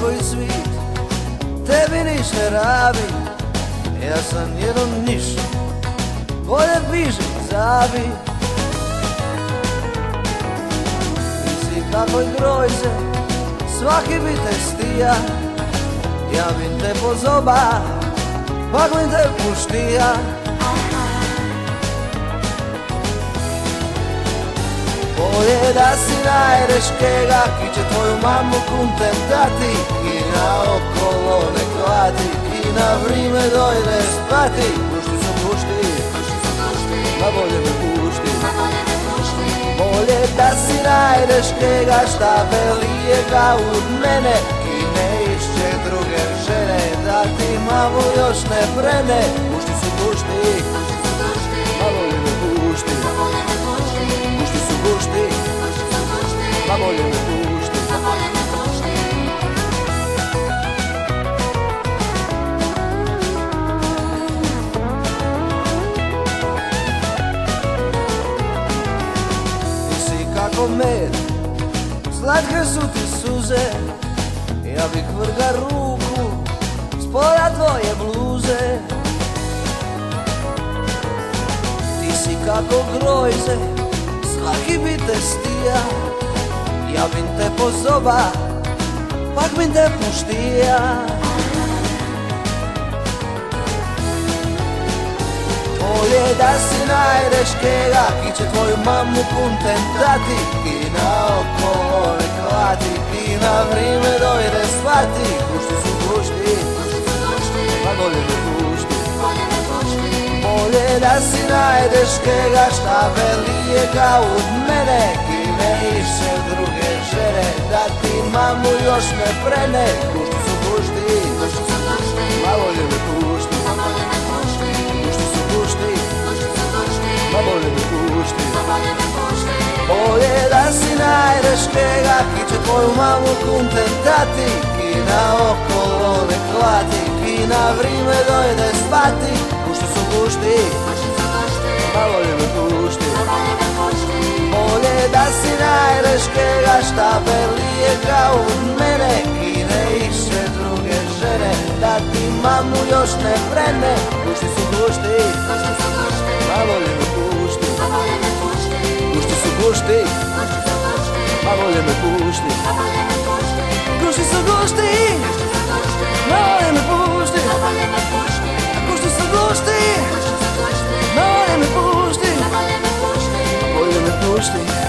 koji cvit, tebi niš ne rabi. Ja sam jedan niš, bolje biži, zabi. Ti si kakoj grojze, svaki bi te stija. Ja bi te pozoba, pak bi te puštija. Bolje da si najdeškega, ki će tvoju mamu kuntem dati. I naokolo ne klati, i na vrime dojde spati. Pušti su pušti, ma bolje me pušti. Bolje da si najdeškega, šta velijega od mene. I ne išće druge žene, da ti mamu još ne brene. Pušti su pušti, ma bolje me pušti. Pušti su pušti, ma bolje me pušti. Ti si kako med, slatke su ti suze. Ja bih vrga ruku spora tvoje bluze. Ti si kako grojze, svaki bi te stija. Ja bin te pozoba, pak bin te puštija. Bolje da si najdeškega, ki će tvoju mamu kuntem dati. I naokolo ne klati, i na vrime dojde shvati. Pušti su pušti, ma bolje me pušti. Bolje da si najdeškega, šta velijega od mene. Ki ne iše druge žene, da ti mamu još ne brene. Pušti su pušti, ma bolje me pušti. Pušti su pušti, ma bolje me pušti. Bolje da si najdeškega, ki će tvoju mamu kuntem dati. Ki naokolo ne klati, ki na vrime dojde spati. Pušti su pušti, ma bolje me pušti. Bolje da si najdeškega, šta velijega od mene. Ki ne iše druge žene, da ti mamu još ne brene. Pušti su pušti, ma bolje me pušti. Pušti su pušti, ma bolje me pušti. Pušti su pušti, ma bolje me pušti. Pušti su pušti, ma bolje me pušti. Bolje me pušti.